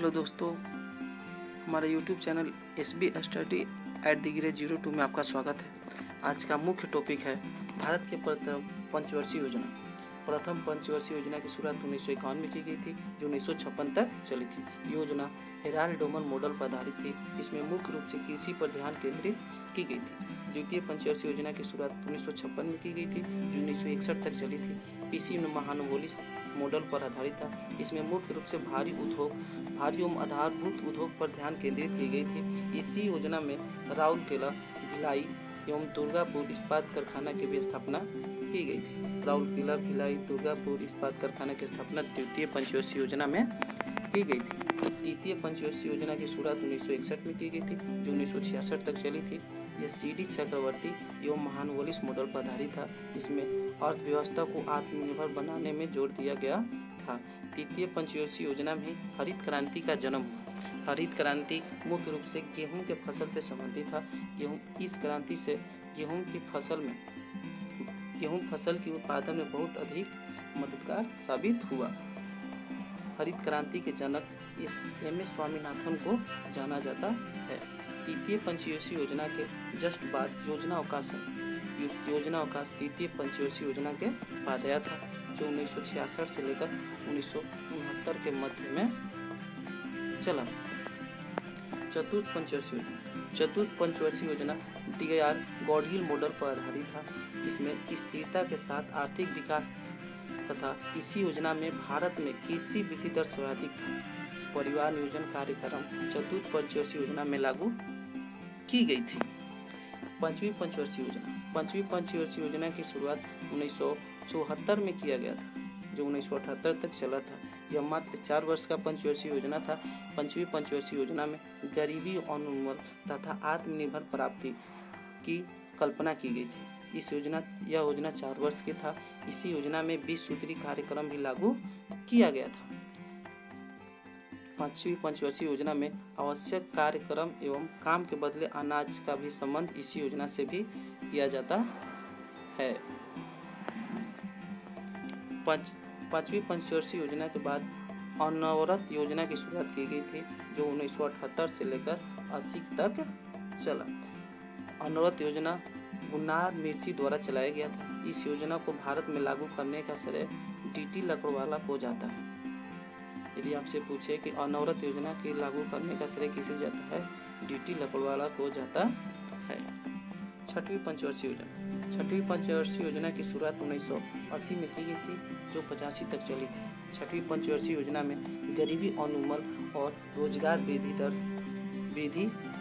Hello दोस्तों, हमारे YouTube channel SB study @02 में आपका स्वागत है। आज का मुख्य टॉपिक है भारत के प्रथम पंचवर्षीय योजना। प्रथम पंचवर्षीय योजना की शुरुआत 1951 में की गई थी, जो 1956 तक चली थी। योजना हेराल्ड डोमन मॉडल पर आधारित थी। इसमें मुख्य रूप से कृषि पर ध्यान केंद्रित की गई थी। द्वितीय पंचवर्षीय योजना की शुरुआत 1956 में की गई थी, जो 1961 तक चली थी। पीसी महानवोलिस मॉडल पर आधारित था। इसमें मुख्य रूप से भारी एवं आधारभूत उद्योग पर ध्यान केंद्रित की गई थी। इसी योजना में राउरकेला, भिलाई एवं दुर्गापुर इस्पात कारखाना की भी स्थापना की गई थी। राउरकेला, भिलाई, दुर्गापुर इस्पात कारखाना की स्थापना द्वितीय पंचवर्षीय योजना में की गई थी। तृतीय पंचवर्षीय योजना की शुरुआत 1961 में की गई थी, जो 1966 तक चली थी। यह CD चक्रवर्ती एवं महानवोलिस मॉडल पर आधारित था। इसमें अर्थव्यवस्था को आत्मनिर्भर बनाने में जोर दिया गया था। तृतीय पंचवर्षीय योजना में हरित क्रांति का जन्म हुआ। हरित क्रांति मुख्य रूप से गेहूं के फसल से संबंधित था। इस क्रांति से गेहूं फसल की उत्पादन में बहुत अधिक मददगार साबित हुआ। हरित क्रांति के जनक MS स्वामीनाथन को जाना जाता है। तृतीय पंचवर्षीय योजना के जस्ट बाद योजना अवकाश तृतीय पंचवर्षीय योजना के बाद आया था, जो 1966 से लेकर 1969 के मध्य में चला। चतुर्थ पंचवर्षीय योजना DR गॉडगिल मॉडल पर आधारित था। इसमें स्थिरता के साथ आर्थिक विकास तथा इसी योजना में भारत में कृषि वृद्धि दर सर्वाधिक था। परिवार नियोजन कार्यक्रम चतुर्थ पंचवर्षीय योजना में लागू की गई थी। पांचवी पंचवर्षीय योजना की शुरुआत 1974 में किया गया था, जो 1978 तक चला था। यह मात्र 4 वर्ष का पंचवर्षीय योजना था। पांचवी पंचवर्षीय योजना में गरीबी उन्मूलन तथा आत्मनिर्भर प्राप्ति की कल्पना की गई थी। यह योजना 4 वर्ष की था। इसी योजना में 20 सूत्री कार्यक्रम भी लागू किया गया था। पांचवी पंचवर्षीय योजना में आवश्यक कार्यक्रम एवं काम के बदले अनाज का भी संबंध इसी योजना से भी किया जाता है। पांचवी पंचवर्षीय योजना के बाद अनवरत योजना की शुरुआत की गई थी, जो 1978 से लेकर 80 तक चला। अनवरत योजना गुन्नार मिर्ची द्वारा चलाया गया था। इस योजना को भारत में लागू करने का श्रेय DT लकड़वाला को जाता है। यदि आपसे पूछे कि अनवरत योजना के लागू करने का श्रेय किसे जाता है, DT लकड़वाला को जाता है। छठवीं पंचवर्षीय योजना की शुरुआत 1980 में की गई थी, जो 85 तक चली थी। छठवीं पंचवर्षीय योजना में गरीबी उन्मूलन और रोजगार वृद्धि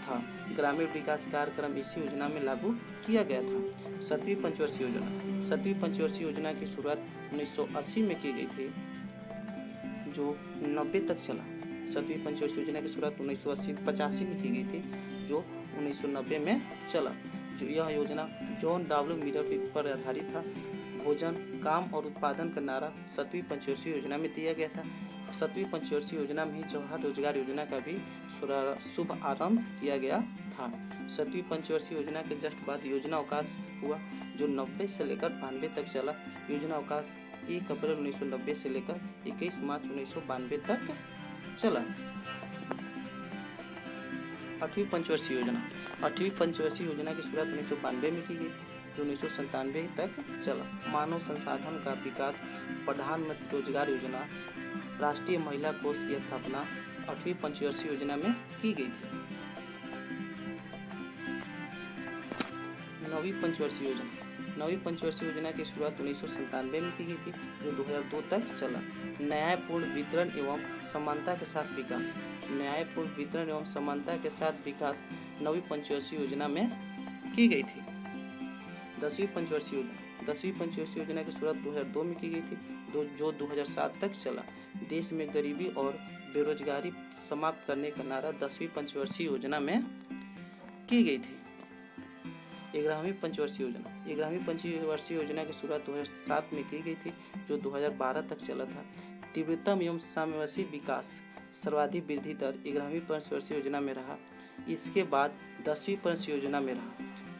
था। ग्रामीण विकास कार्यक्रम इसी योजना में लागू किया गया था। सातवीं पंचवर्षीय योजना की शुरुआत 1980 में की गई थी, जो 90 तक चला। सातवीं पंचवर्षीय योजना की शुरुआत 1985 में की गई थी, जो 1990 में चला। यह योजना जॉन W मिलर पर आधारित था। भोजन, काम और उत्पादन का नारा सातवीं पंचवर्षीय योजना में दिया गया था। सातवीं पंचवर्षीय योजना में जवाहर रोजगार योजना का भी शुभ आरंभ किया गया था। सातवीं पंचवर्षीय योजना के जस्ट बाद योजना अवकाश हुआ, जो 90 से लेकर 92 तक चला। योजना अवकाश 1 अप्रैल 1990 से लेकर 21 मार्च 1992 तक चला। आठवीं पंचवर्षीय योजना की शुरुआत 1992 में की गई थी, जो 1997 तक चला। मानव संसाधन का विकास, प्रधानमंत्री रोजगार योजना, राष्ट्रीय महिला कोष की स्थापना 8वीं पंचवर्षीय योजना में की गई थी। 9वीं पंचवर्षीय योजना की शुरुआत 1997 में की गई थी, जो 2002 तक चला। न्यायपूर्ण वितरण एवं समानता के साथ विकास 9वीं पंचवर्षीय योजना में की गई थी। 10वीं पंचवर्षीय योजना की शुरुआत 2002 में की गई थी, जो 2007 तक चला। देश में गरीबी और बेरोजगारी समाप्त करने का नारा 10वीं पंचवर्षीय योजना में की गई थी। 11वीं पंचवर्षीय योजना की शुरुआत 2007 में की गई थी, जो 2012 तक चला था। तीव्रतम एवं सामवेशी विकास सर्वाधिक वृद्धि दर 11वीं पंचवर्षीय योजना में रहा। इसके बाद 10वीं पंचवर्षीय योजना में रहा।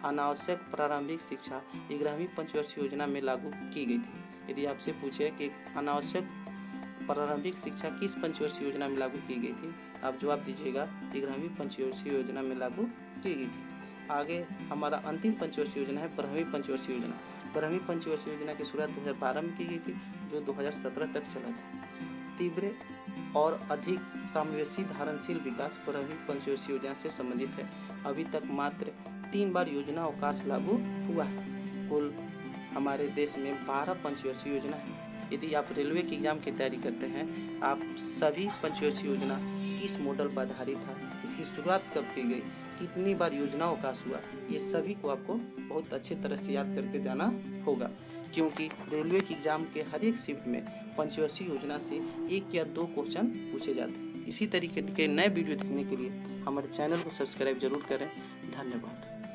अनावश्यक प्रारंभिक शिक्षा 11वीं पंचवर्षीय योजना में लागू की गई थी। यदि आपसे पूछे कि अनावश्यक प्रारंभिक शिक्षा किस पंचवर्षीय योजना में लागू की गई थी? आप जवाब दीजिएगा 11वीं पंचवर्षीय योजना में लागू की गई थी। आगे हमारा अंतिम पंचवर्षीय योजना है 12वीं पंचवर्षीय योजना। 12वीं पंचवर्षीय योजना की शुरुआत 2012 में की गई थी, जो 2017 तक चला था। तीव्र और अधिक समावेशी धारणशील विकास 12वीं पंचवर्षीय योजना से संबंधित है। अभी तक मात्र 3 बार योजना अवकाश लागू हुआ है। कुल हमारे देश में 12 पंचवर्षीय योजना है। यदि आप रेलवे की एग्जाम की तैयारी करते हैं, आप सभी पंचवर्षीय योजना किस मॉडल पर आधारित था, इसकी शुरुआत कब की गई, कितनी बार योजना अवकाश हुआ, ये सभी को आपको बहुत अच्छे तरह से याद करके जाना होगा, क्योंकि रेलवे की एग्जाम के हर एक शिफ्ट में पंचवर्षीय योजना से 1 या 2 क्वेश्चन पूछे जाते हैं। इसी तरीके के नए वीडियो देखने के लिए हमारे चैनल को सब्सक्राइब जरूर करें। धन्यवाद।